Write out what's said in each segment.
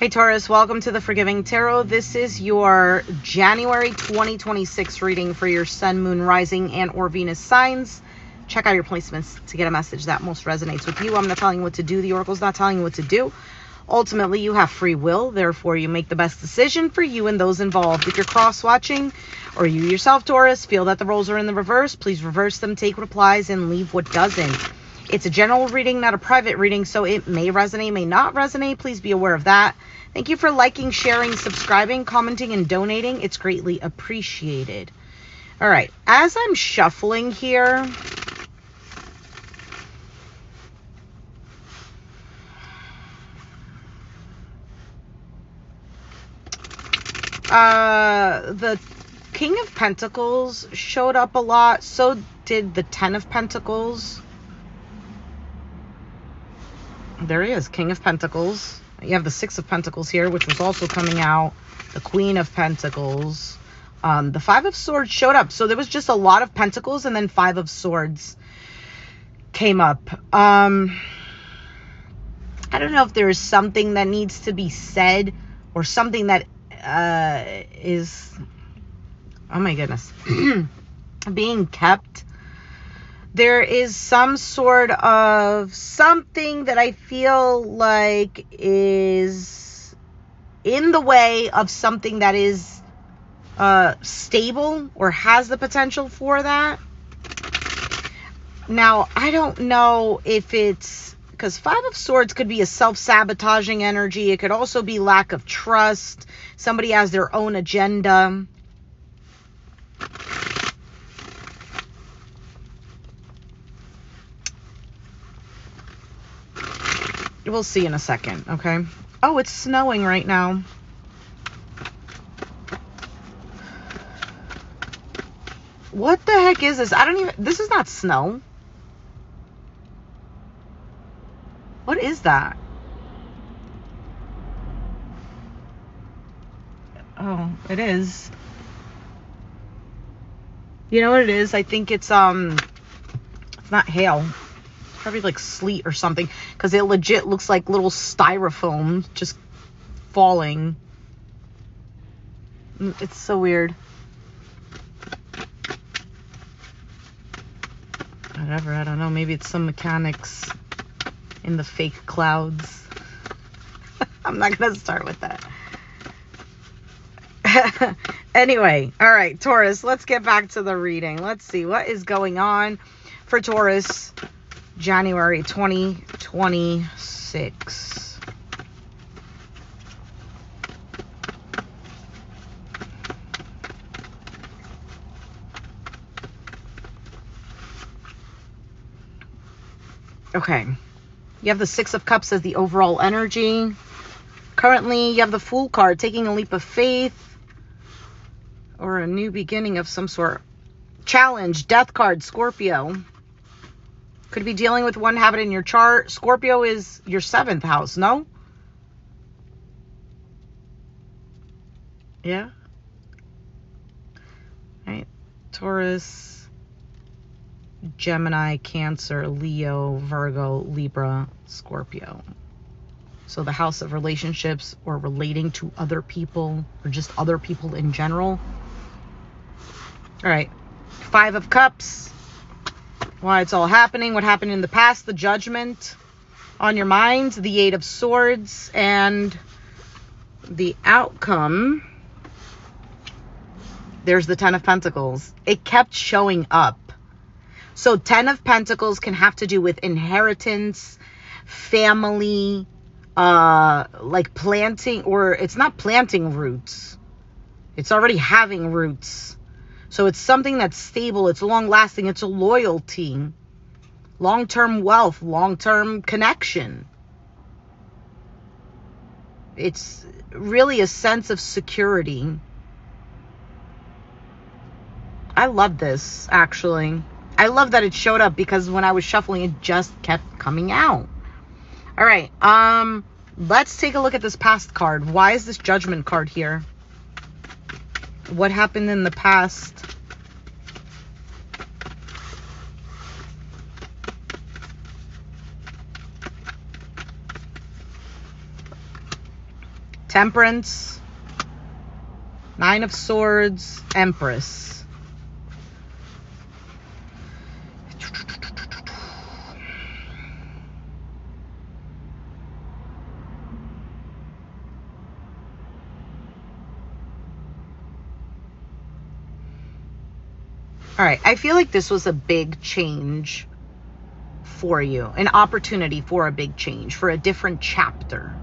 Hey Taurus, welcome to the Forgiving Tarot. This is your January 2026 reading for your Sun, Moon, Rising, and or Venus signs. Check out your placements to get a message that most resonates with you. I'm not telling you what to do. The Oracle's not telling you what to do. Ultimately, you have free will. Therefore, you make the best decision for you and those involved. If you're cross-watching, or you yourself, Taurus, feel that the roles are in the reverse, please reverse them, take what applies, and leave what doesn't. It's a general reading, not a private reading, so it may resonate, may not resonate. Please be aware of that. Thank you for liking, sharing, subscribing, commenting, and donating. It's greatly appreciated. All right, as I'm shuffling here, the King of Pentacles showed up a lot. So did the Ten of Pentacles. There he is, King of Pentacles. You have the Six of Pentacles here, which was also coming out. The Queen of Pentacles. The Five of Swords showed up. So there was just a lot of Pentacles, and then Five of Swords came up. I don't know if there is something that needs to be said, or something that is, oh my goodness, being kept. There is some sort of something that I feel like is in the way of something that is stable or has the potential for that. Now, I don't know if it's, because Five of Swords could be a self-sabotaging energy. It could also be lack of trust. Somebody has their own agenda. We'll see in a second, okay? Oh, it's snowing right now. What the heck is this? I don't even... This is not snow. What is that? Oh, it is. You know what it is? I think it's not hail. Probably like sleet or something, because it legit looks like little styrofoam just falling. It's so weird. Whatever, I don't know. Maybe it's some mechanics in the fake clouds. I'm not gonna start with that. Anyway, all right, Taurus, let's get back to the reading. Let's see what is going on for Taurus January 2026. Okay. You have the Six of Cups as the overall energy. Currently, you have the Fool card, taking a leap of faith or a new beginning of some sort. Challenge, Death card, Scorpio. Could be dealing with one habit in your chart. Scorpio is your 7th house, no? Yeah? Right. Taurus, Gemini, Cancer, Leo, Virgo, Libra, Scorpio. So the house of relationships or relating to other people or just other people in general. All right. Five of Cups. Why it's all happening, what happened in the past, the Judgment on your mind, the Eight of Swords, and the outcome. There's the Ten of Pentacles. It kept showing up. So 10 of Pentacles can have to do with inheritance, family, like planting, or it's not planting roots. It's already having roots. So it's something that's stable, it's long-lasting, it's a loyalty, long-term wealth, long-term connection. It's really a sense of security. I love this, actually. I love that it showed up, because when I was shuffling, it just kept coming out. All right, let's take a look at this past card. Why is this Judgment card here? What happened in the past? Temperance, Nine of Swords, Empress. All right, I feel like this was a big change for you, an opportunity for a big change, for a different chapter.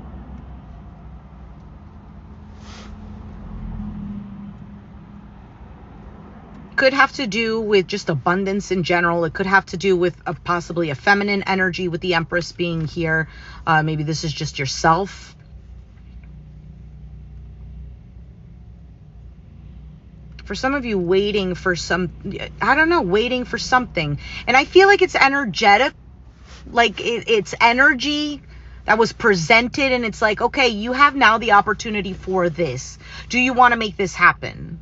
Could have to do with just abundance in general. It could have to do with possibly a feminine energy with the Empress being here. Maybe this is just yourself. For some of you, waiting for waiting for something. And I feel like it's energetic, like it's energy that was presented, and it's like, okay, you have now the opportunity for this. Do you want to make this happen?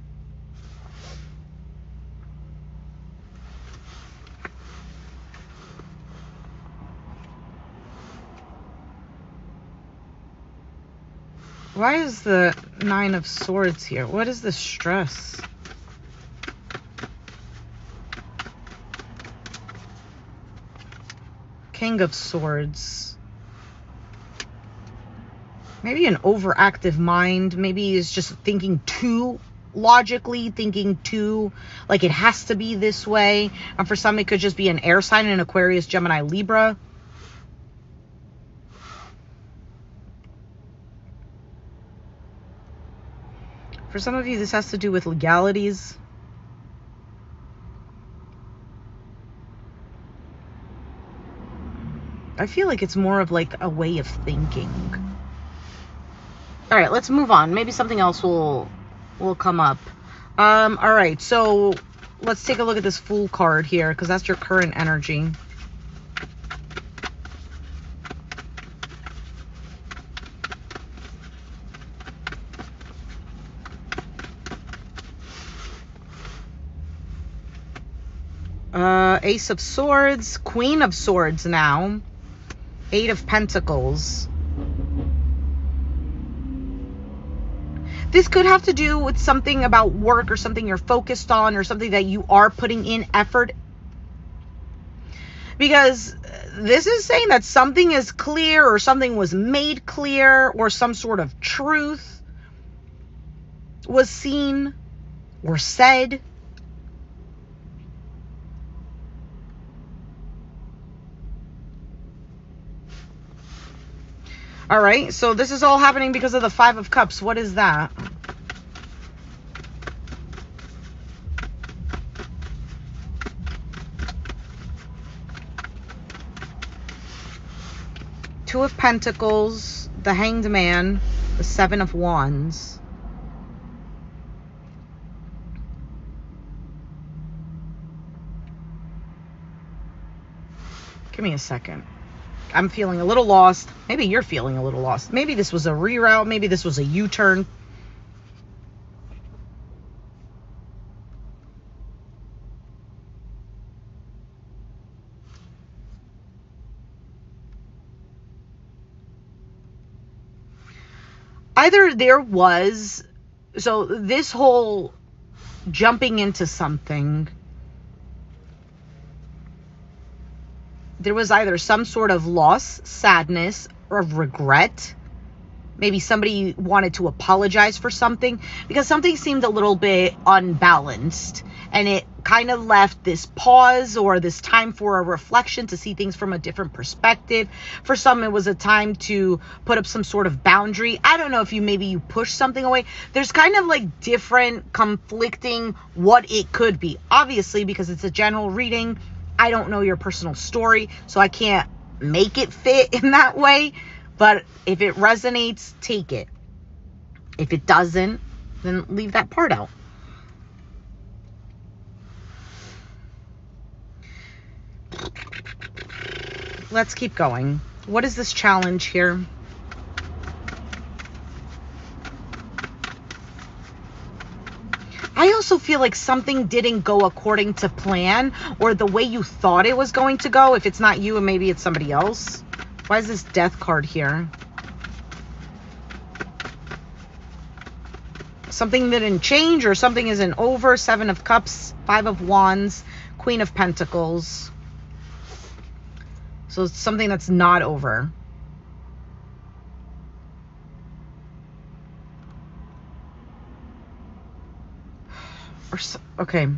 Why is the Nine of Swords here? What is the stress? King of Swords. Maybe an overactive mind. Maybe it's just thinking too logically, thinking too like it has to be this way. And for some, it could just be an air sign, an Aquarius, Gemini, Libra. For some of you, this has to do with legalities. I feel like it's more of like a way of thinking. All right, let's move on. Maybe something else will come up. All right, so let's take a look at this Fool card here, because that's your current energy. Ace of Swords, Queen of Swords now, Eight of Pentacles. This could have to do with something about work or something you're focused on or something that you are putting in effort. Because this is saying that something is clear or something was made clear or some sort of truth was seen or said. All right, so this is all happening because of the Five of Cups. What is that? Two of Pentacles, the Hanged Man, the Seven of Wands. Give me a second. I'm feeling a little lost. Maybe you're feeling a little lost. Maybe this was a reroute. Maybe this was a U-turn. Either there was, so this whole jumping into something, there was either some sort of loss, sadness, or regret. Maybe somebody wanted to apologize for something because something seemed a little bit unbalanced, and it kind of left this pause or this time for a reflection to see things from a different perspective. For some, it was a time to put up some sort of boundary. I don't know if maybe you push something away. There's kind of like different conflicting what it could be. Obviously, because it's a general reading, I don't know your personal story, so I can't make it fit in that way. But if it resonates, take it. If it doesn't, then leave that part out. Let's keep going. What is this challenge here? I also feel like something didn't go according to plan or the way you thought it was going to go. If it's not you, and maybe it's somebody else. Why is this Death card here? something didn't change or something isn't over. 7 of Cups, 5 of Wands, Queen of Pentacles. So it's something that's not over. Okay.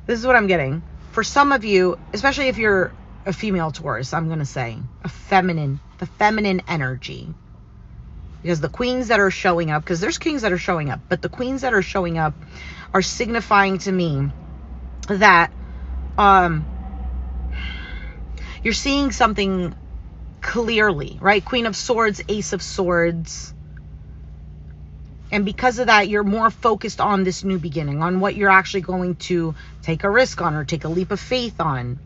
This is what I'm getting. For some of you, especially if you're a female Taurus, I'm going to say the feminine energy. Because the queens that are showing up, because there's kings that are showing up, but the queens that are showing up are signifying to me that you're seeing something clearly, right? Queen of Swords, Ace of Swords. And because of that, you're more focused on this new beginning, on what you're actually going to take a risk on or take a leap of faith on.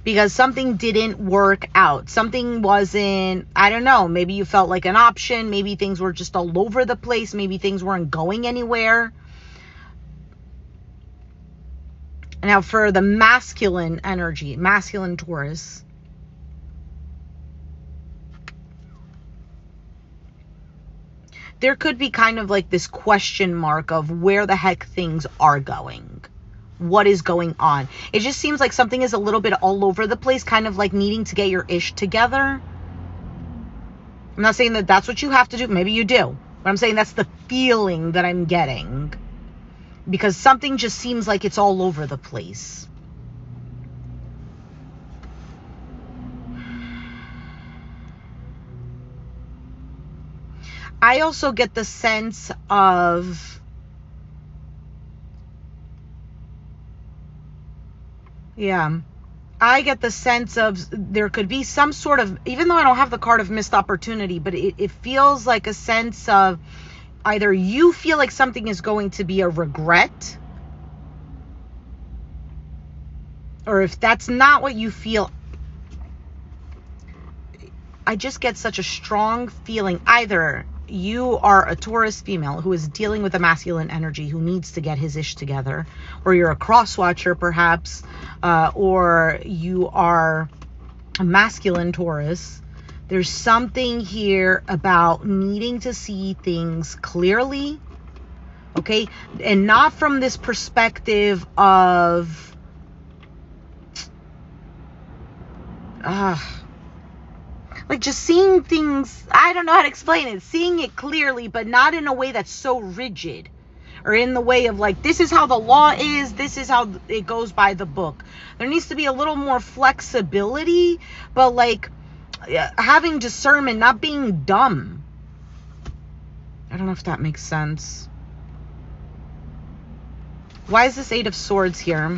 Because something didn't work out. Something wasn't, I don't know, maybe you felt like an option. Maybe things were just all over the place. Maybe things weren't going anywhere. Now for the masculine energy, masculine Taurus. There could be kind of like this question mark of where the heck things are going. What is going on? It just seems like something is a little bit all over the place, kind of like needing to get your ish together. I'm not saying that that's what you have to do. Maybe you do. But I'm saying that's the feeling that I'm getting. Because something just seems like it's all over the place. I also get the sense of, I get the sense of there could be some sort of, even though I don't have the card of missed opportunity, but it feels like a sense of either you feel like something is going to be a regret, or if that's not what you feel, I just get such a strong feeling. Either you are a Taurus female who is dealing with a masculine energy who needs to get his ish together, or you're a cross watcher perhaps, or you are a masculine Taurus. There's something here about needing to see things clearly, okay? And not from this perspective of, like just seeing things, I don't know how to explain it, seeing it clearly, but not in a way that's so rigid, or in the way of like, this is how the law is, this is how it goes by the book. There needs to be a little more flexibility, but like having discernment, not being dumb. I don't know if that makes sense. Why is this 8 of Swords here?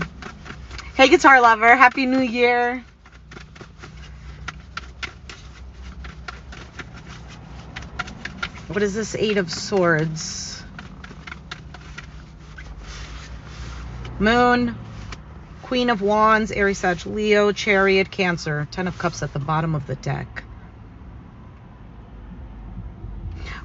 Hey, guitar lover, Happy New Year. What is this 8 of Swords? Moon, Queen of Wands, Aries, Sag, Leo, Chariot, Cancer. 10 of Cups at the bottom of the deck.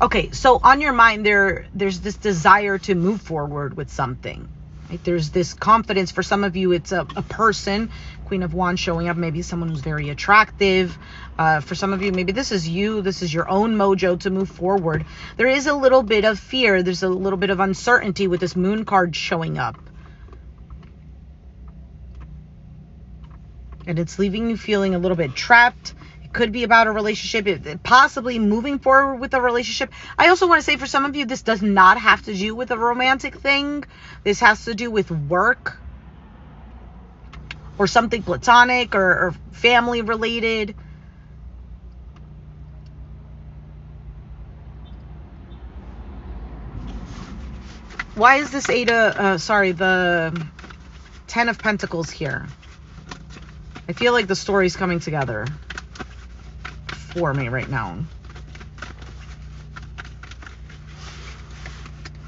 Okay, so on your mind, there's this desire to move forward with something. Right? There's this confidence. For some of you, it's a person. Queen of Wands showing up, maybe someone who's very attractive. For some of you, maybe this is you. This is your own mojo to move forward. There is a little bit of fear. There's a little bit of uncertainty with this Moon card showing up. And it's leaving you feeling a little bit trapped. It could be about a relationship, possibly moving forward with a relationship. I also want to say for some of you, this does not have to do with a romantic thing. This has to do with work or something platonic or family related. Why is this the 10 of Pentacles here? I feel like the story's coming together for me right now.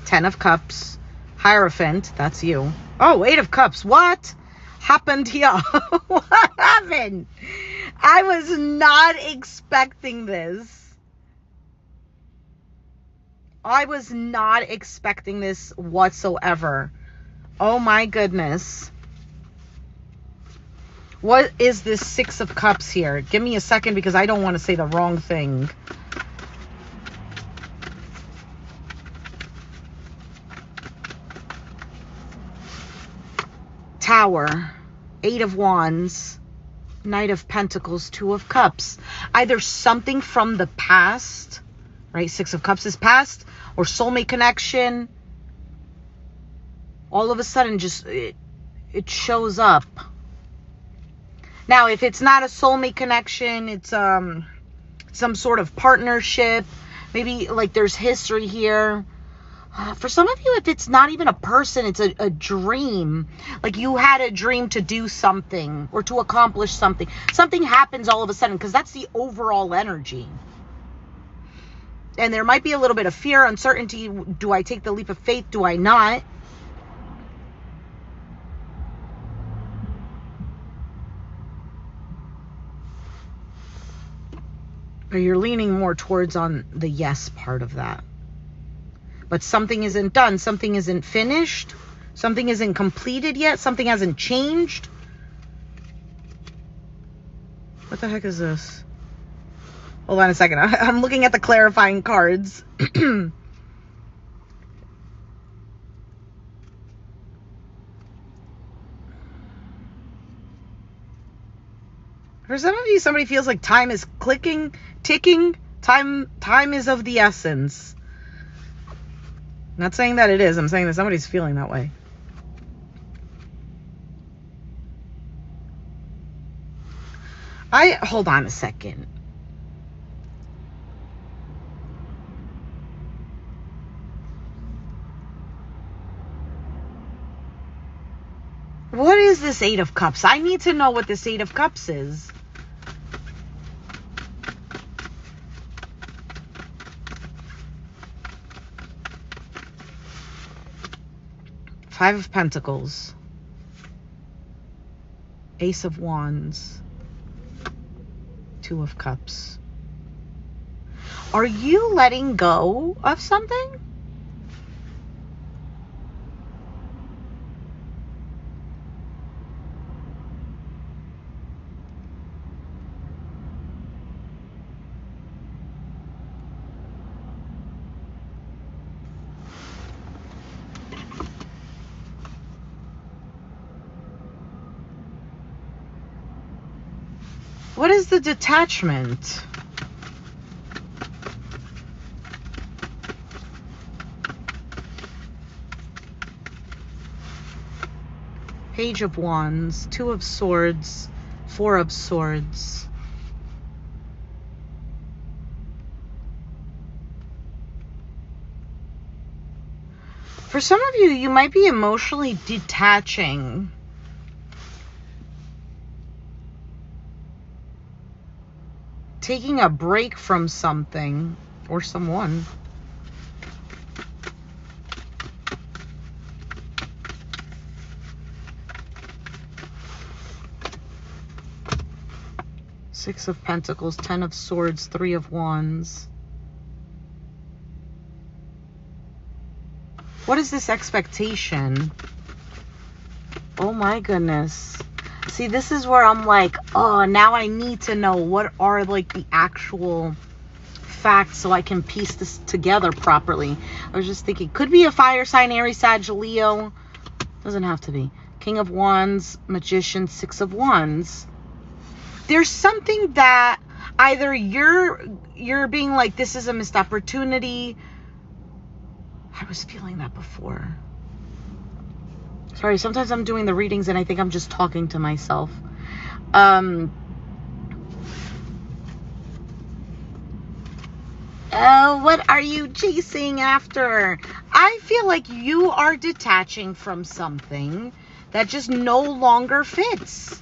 10 of Cups, Hierophant, that's you. Oh, 8 of Cups, what happened here? What happened? I was not expecting this. I was not expecting this whatsoever. Oh my goodness. What is this 6 of Cups here? Give me a second because I don't want to say the wrong thing. Tower, 8 of Wands, Knight of Pentacles, 2 of Cups. Either something from the past, right? 6 of Cups is past, or soulmate connection. All of a sudden, just it shows up. Now, if it's not a soulmate connection, it's some sort of partnership. Maybe like there's history here. For some of you, if it's not even a person, it's a dream. Like you had a dream to do something or to accomplish something. Something happens all of a sudden, because that's the overall energy. And there might be a little bit of fear, uncertainty. Do I take the leap of faith? Do I not? Or you're leaning more towards on the yes part of that. But something isn't done. Something isn't finished. Something isn't completed yet. Something hasn't changed. What the heck is this? Hold on a second. I'm looking at the clarifying cards. For some of you, somebody feels like time is clicking, ticking. Time is of the essence. I'm not saying that it is. I'm saying that somebody's feeling that way. Hold on a second. What is this 8 of Cups? I need to know what this 8 of Cups is. Five of Pentacles, Ace of Wands, 2 of Cups. Are you letting go of something? What is the detachment? Page of Wands, 2 of Swords, 4 of Swords. For some of you, you might be emotionally detaching. Taking a break from something or someone. Six of Pentacles, 10 of Swords, 3 of Wands. What is this expectation? Oh my goodness. See, this is where I'm like, oh, now I need to know what are like the actual facts so I can piece this together properly. I was just thinking, could be a fire sign, Aries, Sag, Leo. Doesn't have to be. King of Wands, Magician, 6 of Wands. There's something that either you're being like, this is a missed opportunity. I was feeling that before. Sorry, sometimes I'm doing the readings and I think I'm just talking to myself. What are you chasing after? I feel like you are detaching from something that just no longer fits.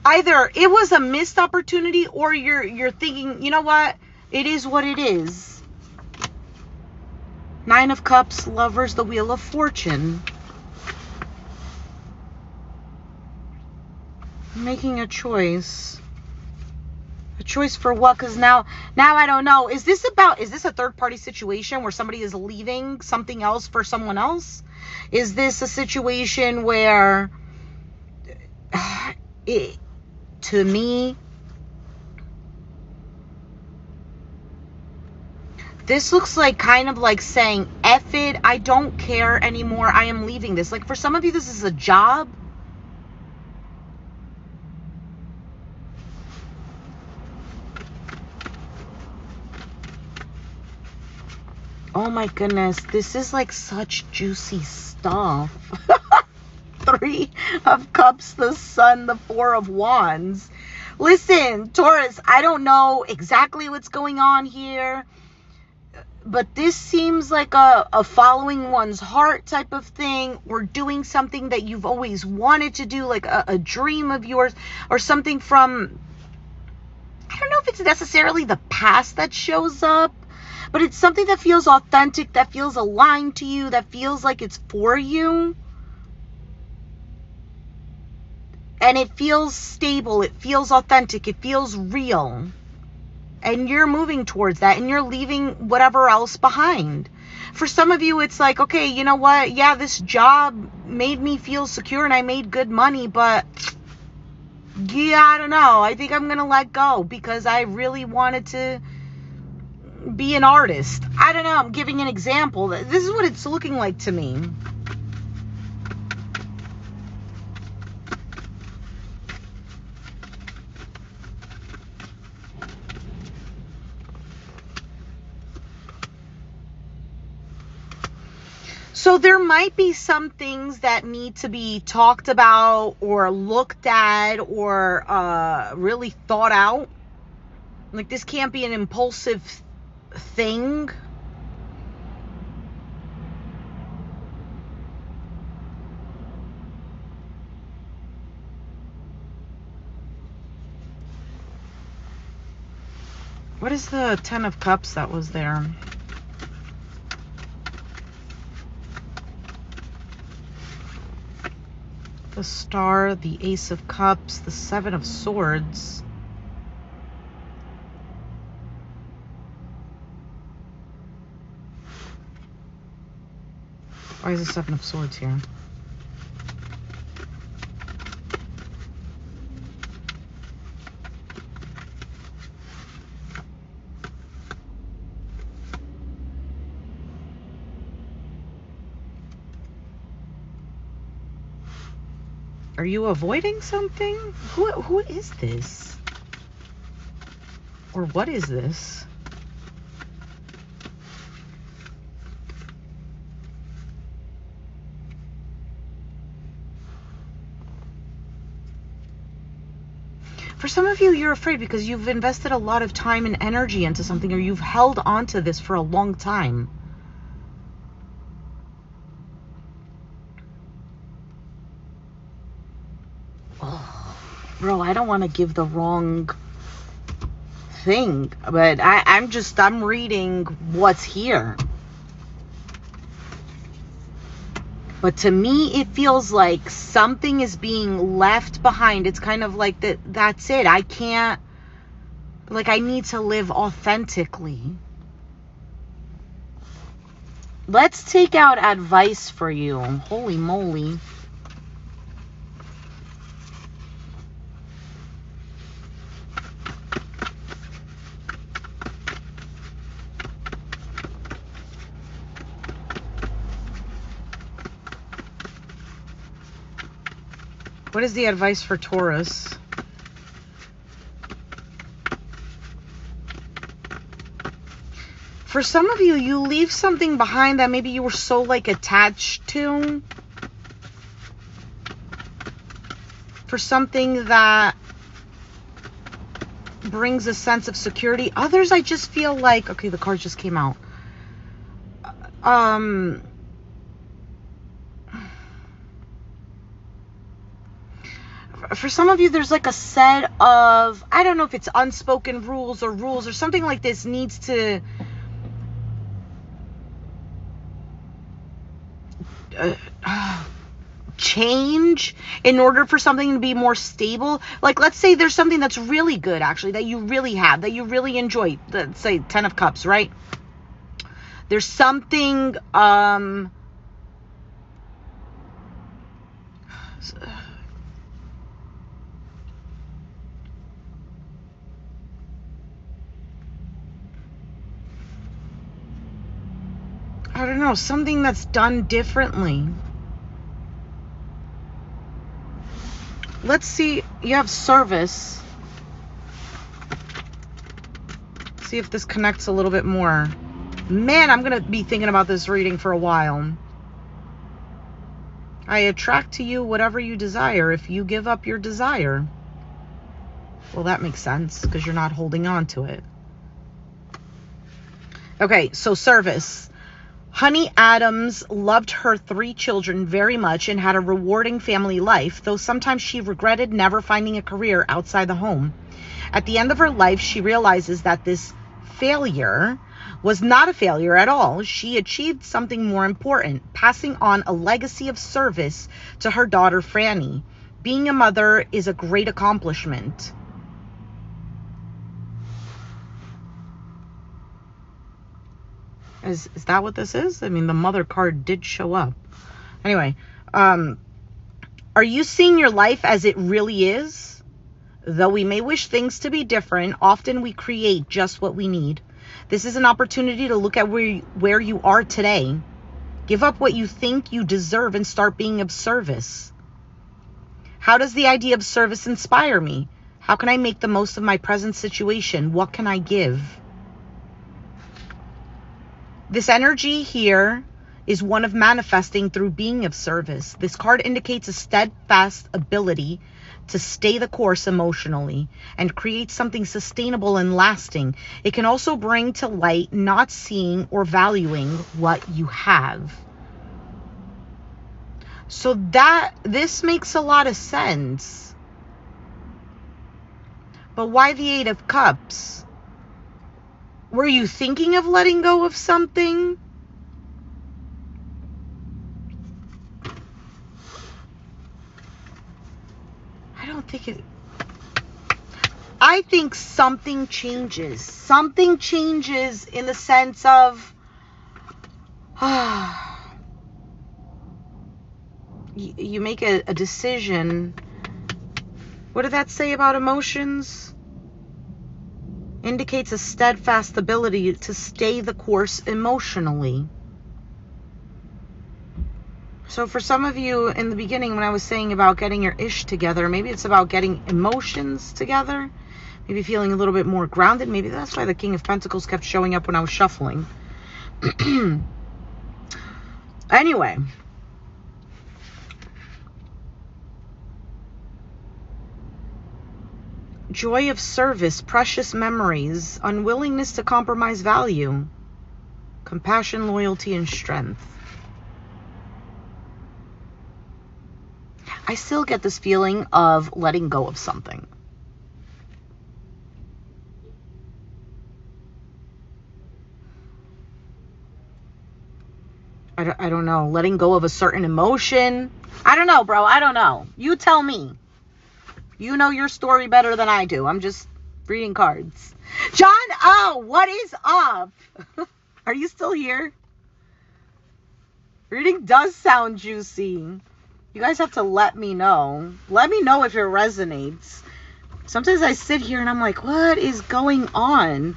Either it was a missed opportunity or you're thinking, you know what? It is what it is. 9 of Cups, Lovers, the Wheel of Fortune. Making a choice. A choice for what? Because now I don't know. Is this a third party situation where somebody is leaving something else for someone else? Is this a situation where to me, This looks like kind of like saying, F it, I don't care anymore, I am leaving this. Like for some of you, this is a job. Oh my goodness, this is like such juicy stuff. 3 of Cups, the Sun, the 4 of Wands. Listen, Taurus, I don't know exactly what's going on here, but this seems like a following one's heart type of thing, or doing something that you've always wanted to do, like a dream of yours, or something from, I don't know if it's necessarily the past that shows up, but it's something that feels authentic, that feels aligned to you, that feels like it's for you. And it feels stable, it feels authentic, it feels real. And you're moving towards that, and you're leaving whatever else behind. For some of you, it's like, okay, you know what? Yeah, this job made me feel secure and I made good money, but yeah, I don't know. I think I'm going to let go because I really wanted to be an artist. I don't know. I'm giving an example. This is what it's looking like to me. So there might be some things that need to be talked about or looked at or really thought out. Like this can't be an impulsive thing. What is the 10 of Cups that was there? The Star, the Ace of Cups, the 7 of Swords. Why is the 7 of Swords here? Are you avoiding something? Who is this? Or what is this? For some of you, you're afraid because you've invested a lot of time and energy into something, or you've held on to this for a long time. Bro, I don't want to give the wrong thing, but I'm reading what's here. But to me, it feels like something is being left behind. It's kind of like that's it. I can't, like, I need to live authentically. Let's take out advice for you. Holy moly. What is the advice for Taurus? For some of you, you leave something behind that maybe you were so like attached to. For something that brings a sense of security. Others, I just feel like, okay, the cards just came out. For some of you, there's like a set of, I don't know if it's unspoken rules or something like this needs to change in order for something to be more stable. Like, let's say there's something that's really good, actually, that you really have, that you really enjoy. Let's say 10 of Cups, right? There's something, I don't know, something that's done differently. Let's see, you have service. See if this connects a little bit more. Man, I'm going to be thinking about this reading for a while. I attract to you whatever you desire if you give up your desire. Well, that makes sense because you're not holding on to it. Okay, so service. Honey Adams loved her 3 children very much and had a rewarding family life, though sometimes she regretted never finding a career outside the home. At the end of her life, she realizes that this failure was not a failure at all. She achieved something more important, passing on a legacy of service to her daughter Franny. Being a mother is a great accomplishment. Is that what this is? I mean, the mother card did show up. Anyway, are you seeing your life as it really is? Though we may wish things to be different, often we create just what we need. This is an opportunity to look at where you are today. Give up what you think you deserve and start being of service. How does the idea of service inspire me? How can I make the most of my present situation? What can I give? This energy here is one of manifesting through being of service. This card indicates a steadfast ability to stay the course emotionally and create something sustainable and lasting. It can also bring to light not seeing or valuing what you have. So this makes a lot of sense. But why the 8 of Cups? Were you thinking of letting go of something? I think something changes. Something changes in the sense of you make a decision. What did that say about emotions? Indicates a steadfast ability to stay the course emotionally. So for some of you in the beginning, when I was saying about getting your ish together, maybe it's about getting emotions together, maybe feeling a little bit more grounded. Maybe that's why the King of Pentacles kept showing up when I was shuffling. Anyway. Joy of service, precious memories, unwillingness to compromise value, compassion, loyalty, and strength. I still get this feeling of letting go of something. I don't know. Letting go of a certain emotion. I don't know, bro. I don't know. You tell me. You know your story better than I do. I'm just reading cards. John O, what is up? Are you still here? Reading does sound juicy. You guys have to let me know. Let me know if it resonates. Sometimes I sit here and I'm like, what is going on?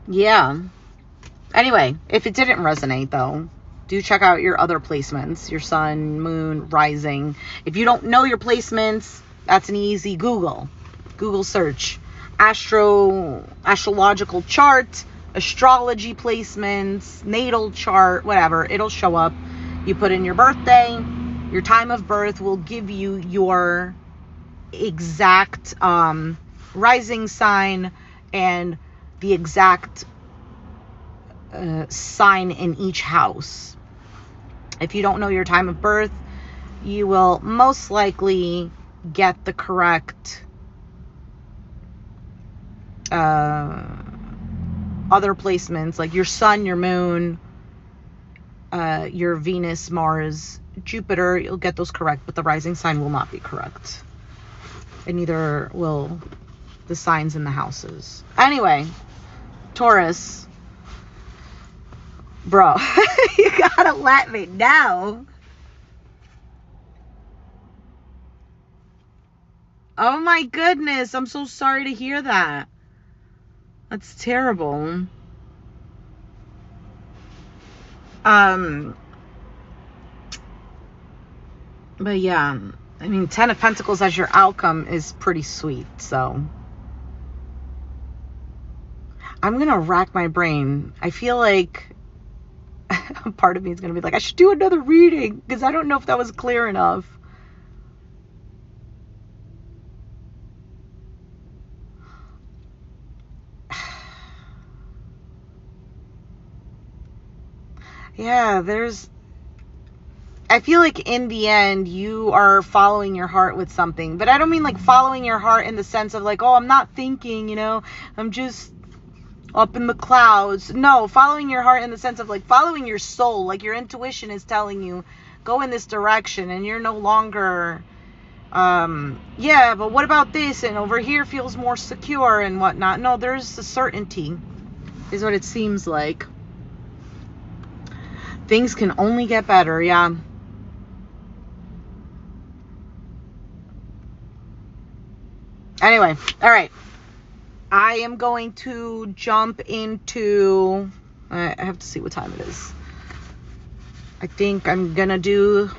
Yeah. Anyway, if it didn't resonate though, do check out your other placements, your sun, moon, rising. If you don't know your placements, that's an easy Google search. Astrological chart, astrology placements, natal chart, whatever. It'll show up. You put in your birthday, your time of birth will give you your exact rising sign and the exact sign in each house. If you don't know your time of birth, you will most likely get the correct other placements, like your sun, your moon, your Venus, Mars, Jupiter. You'll get those correct, but the rising sign will not be correct. And neither will the signs in the houses. Anyway, Taurus. Bro, you gotta let me know. Oh my goodness, I'm so sorry to hear that. That's terrible. But yeah, I mean, 10 of Pentacles as your outcome is pretty sweet. So I'm going to rack my brain. I feel like part of me is going to be like, I should do another reading because I don't know if that was clear enough. Yeah, I feel like in the end, you are following your heart with something. But I don't mean like following your heart in the sense of like, oh, I'm not thinking, you know, I'm just up in the clouds. No, following your heart in the sense of like following your soul. Like your intuition is telling you, go in this direction, and you're no longer, yeah, but what about this? And over here feels more secure and whatnot. No, there's a certainty, is what it seems like. Things can only get better, yeah. Anyway, all right. I am going to jump into, I have to see what time it is. I think I'm going to do,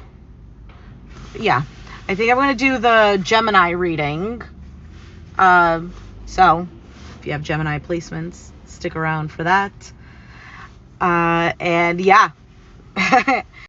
yeah. I think I'm going to do the Gemini reading. So, if you have Gemini placements, stick around for that. And yeah.